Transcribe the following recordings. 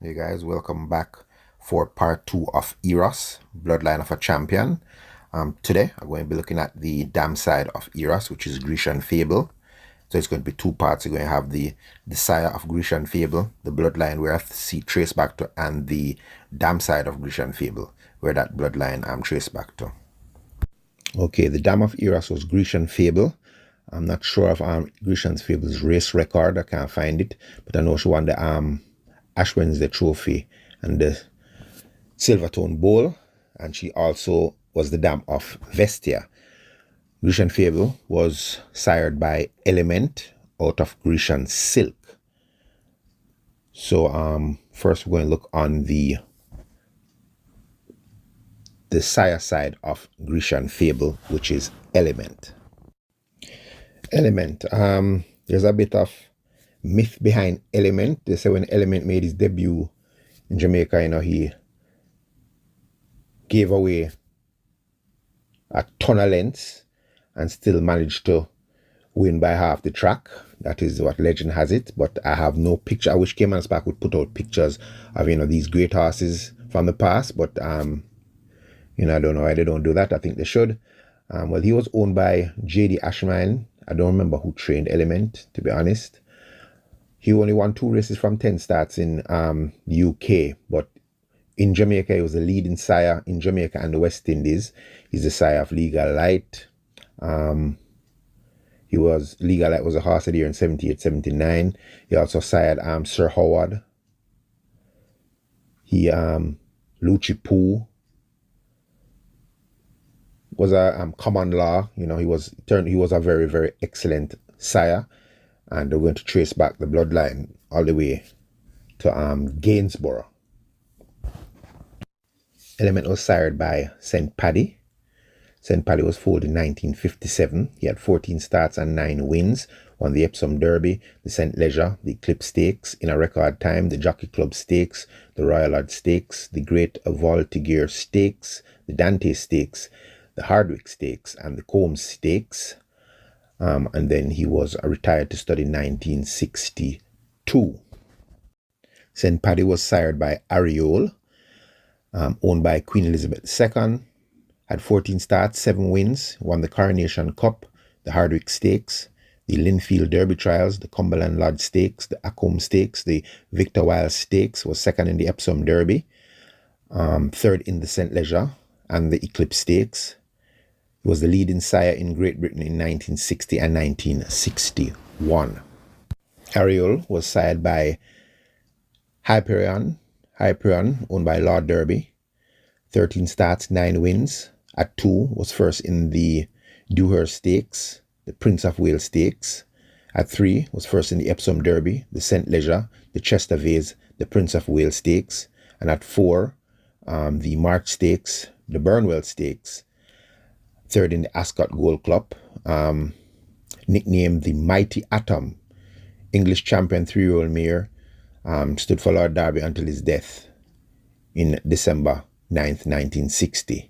Hey guys, welcome back for part 2 of EROS, Bloodline of a Champion. Today I'm going to be looking at the dam side of EROS, which is Grecian Fable. So it's going to be two parts. You're going to have the sire of Grecian Fable, the bloodline where I see trace back to, and the dam side of Grecian Fable, where that bloodline I'm traced back to. Okay, the dam of EROS was Grecian Fable. I'm not sure of Grecian Fable's race record. I can't find it, but I know she won the Ash Wednesday Trophy and the Silvertone Bowl, and she also was the dam of Vestia. Grecian Fable was sired by Element out of Grecian Silk. So first we're going to look on the sire side of Grecian Fable, which is Element. Element. There's a bit of myth behind Element. They say when Element made his debut in Jamaica, he gave away a ton of lengths and still managed to win by half the track. That is what legend has it, but I have no picture. I wish Caymanas Park would put out pictures of these great horses from the past, but I don't know why they don't do that. I think they should. Well, he was owned by J.D. Ashman. I don't remember who trained Element, to be honest. He only won 2 races from 10 starts in the UK, but in Jamaica, he was the leading sire in Jamaica and the West Indies. He's the sire of Legal Light. Legal Light was a horse of the year in 78-79. He also sired Sir Howard. Lucci Poo was a common law. He was a very, very excellent sire, and they're going to trace back the bloodline all the way to Gainesboro. Element was sired by St. Paddy. St. Paddy was foaled in 1957. He had 14 starts and 9 wins, won the Epsom Derby, the St. Leger, the Eclipse Stakes in a record time, the Jockey Club Stakes, the Royal Odd Stakes, the Great Voltigeur Stakes, the Dante Stakes, the Hardwick Stakes, and the Combs Stakes. And then he was retired to stud in 1962. St. Paddy was sired by Ariol, owned by Queen Elizabeth II. Had 14 starts, 7 wins, won the Coronation Cup, the Hardwick Stakes, the Linfield Derby Trials, the Cumberland Lodge Stakes, the Acombe Stakes, the Victor Wilde Stakes, was second in the Epsom Derby, third in the St. Leger and the Eclipse Stakes. He was the leading sire in Great Britain in 1960 and 1961. Ariol was sired by Hyperion, owned by Lord Derby. 13 starts, 9 wins. At 2 was first in the Dewhurst Stakes, the Prince of Wales Stakes. At 3 was first in the Epsom Derby, the St. Leger, the Chester Vase, the Prince of Wales Stakes. And at 4, the March Stakes, the Burnwell Stakes. Third in the Ascot Gold Club, nicknamed the Mighty Atom. English champion 3-year-old mare, stood for Lord Derby until his death in December 9th, 1960.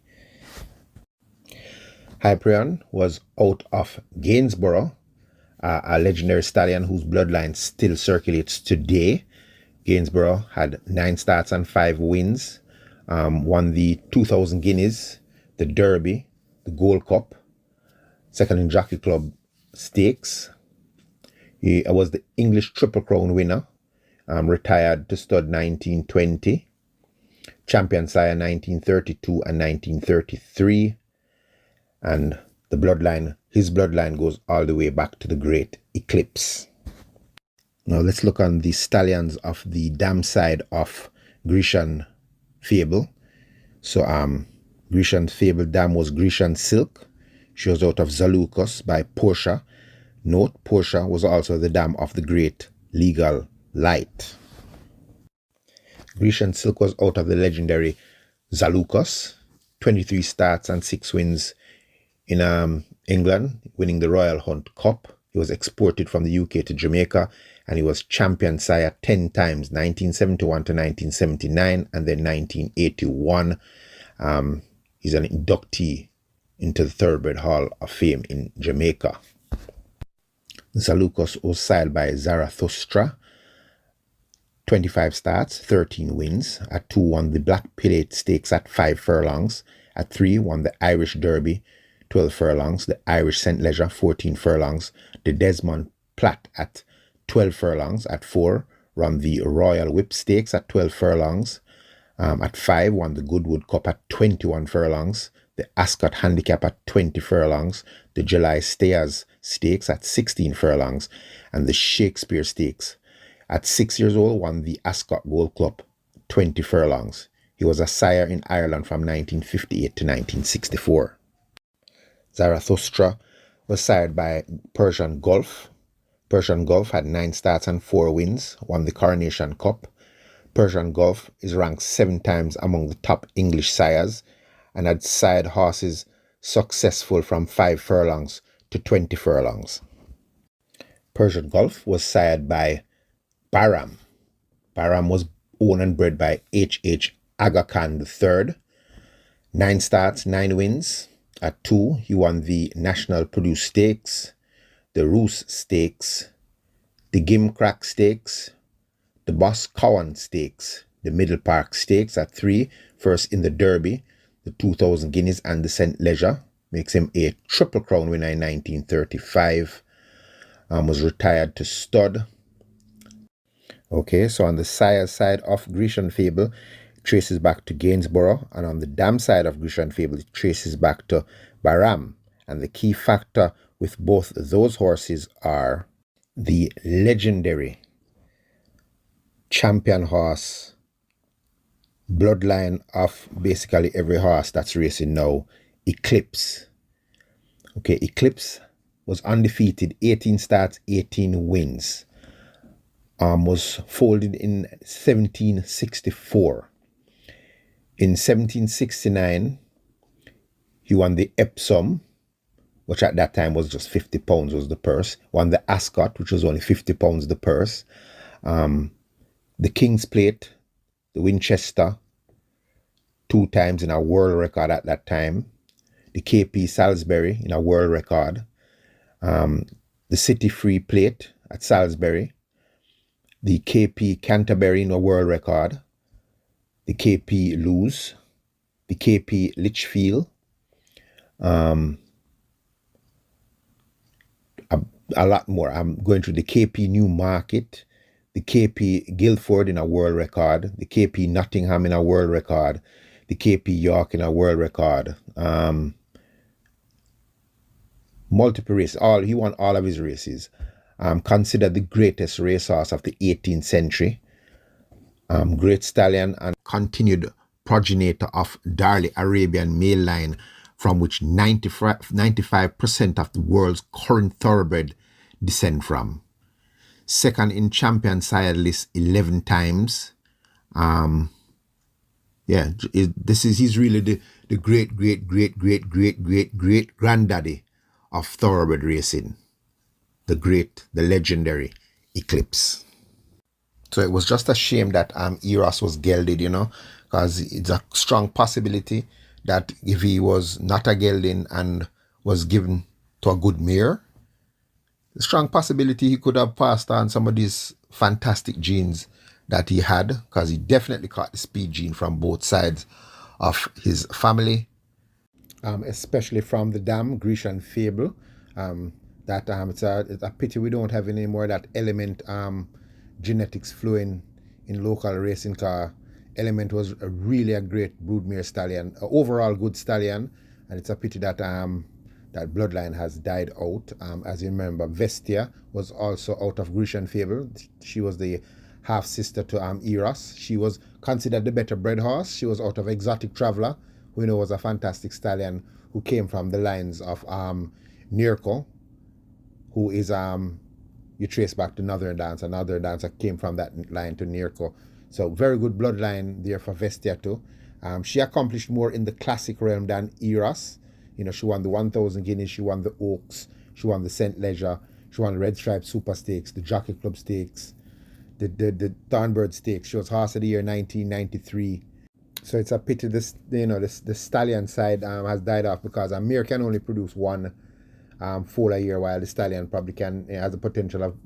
Hyperion was out of Gainesboro, a legendary stallion whose bloodline still circulates today. Gainesboro had 9 starts and 5 wins, won the 2,000 Guineas, the Derby, the Gold Cup, second in Jockey Club Stakes. He was the English Triple Crown winner, retired to stud 1920, champion sire 1932 and 1933, and his bloodline goes all the way back to the great Eclipse. Now let's look on the stallions of the dam side of Grecian Fable. So Grecian Fable dam was Grecian Silk. She was out of Zalukos by Portia. Note, Portia was also the dam of the great Legal Light. Grecian Silk was out of the legendary Zalukos, 23 starts and 6 wins in England, winning the Royal Hunt Cup. He was exported from the UK to Jamaica, and he was champion sire 10 times, 1971 to 1979, and then 1981. He's an inductee into the Thoroughbred Hall of Fame in Jamaica. Zalukos was sired by Zarathustra, 25 starts, 13 wins. At 2, won the Black Plate Stakes at 5 furlongs. At 3, won the Irish Derby, 12 furlongs. The Irish St. Leger, 14 furlongs. The Desmond Platt at 12 furlongs. At 4, run the Royal Whip Stakes at 12 furlongs. At 5, won the Goodwood Cup at 21 furlongs. The Ascot Handicap at 20 furlongs. The July Stayers Stakes at 16 furlongs. And the Shakespeare Stakes. At 6 years old, won the Ascot Gold Club, 20 furlongs. He was a sire in Ireland from 1958 to 1964. Zarathustra was sired by Persian Gulf. Persian Gulf had 9 starts and 4 wins, won the Coronation Cup. Persian Gulf is ranked 7 times among the top English sires and had sired horses successful from 5 furlongs to 20 furlongs. Persian Gulf was sired by Baram. Baram was owned and bred by H. Aga Khan III. 9 starts, 9 wins. At 2, he won the National Produce Stakes, the Roos Stakes, the Gimcrack Stakes, the Boscawen Stakes, the Middle Park Stakes. At 3, first in the Derby, the 2,000 guineas and the St. Leger. Makes him a Triple Crown winner in 1935. Was retired to stud. Okay, so on the sire side of Grecian Fable, it traces back to Gainesboro, and on the dam side of Grecian Fable, it traces back to Baram. And the key factor with both those horses are the legendary champion horse, bloodline of basically every horse that's racing now, Eclipse. Okay, Eclipse was undefeated, 18 starts, 18 wins. Was folded in 1764. In 1769, he won the Epsom, which at that time was just 50 pounds was the purse. Won the Ascot, which was only 50 pounds the purse. The King's Plate, the Winchester, 2 times in a world record at that time. The KP Salisbury in a world record. The City Free Plate at Salisbury. The KP Canterbury in a world record, the KP Lewes, the KP Litchfield, a lot more. I'm going through the KP Newmarket, the KP Guildford in a world record, the KP Nottingham in a world record, the KP York in a world record. Multiple races. He won all of his races. Considered the greatest racehorse of the 18th century. Great stallion and continued progenitor of Darley Arabian male line, from which 95% of the world's current thoroughbred descend from. Second in champion sire list 11 times. He's really the great granddaddy of thoroughbred racing. The legendary Eclipse. So it was just a shame that EROS was gelded, because it's a strong possibility that if he was not a gelding and was given to a good mare, a strong possibility he could have passed on some of these fantastic genes that he had, because he definitely caught the speed gene from both sides of his family, especially from the dam Grecian Fable. It's a pity we don't have any more that Element genetics flowing in local racing car. Element was really a great broodmare stallion, overall good stallion, and it's a pity that that bloodline has died out. As you remember, Vestia was also out of Grecian Fable. She was the half sister to EROS. She was considered the better bred horse. She was out of Exotic Traveler, who was a fantastic stallion who came from the lines of Nirko, who is you trace back to Northern Dancer. Northern Dancer came from that line to Nirko. So very good bloodline there for Vestia too. She accomplished more in the classic realm than EROS. She won the 1,000 guineas, she won the Oaks, she won the St. Leger, she won the Red Stripe Super Stakes, the Jockey Club Stakes, the Thornbird Stakes. She was Horse of the Year 1993. So it's a pity the stallion side has died off, because a mare can only produce one foal a year, while the stallion probably has the potential of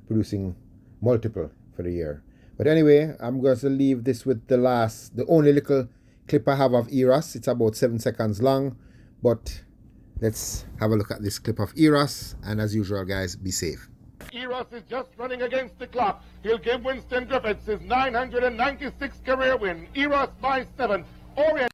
producing multiple for the year. But anyway, I'm going to leave this with the only little clip I have of EROS. It's about 7 seconds long, but let's have a look at this clip of EROS, and as usual, guys, be safe. EROS is just running against the clock. He'll give Winston Griffiths his 996th career win. EROS by 7. Orient.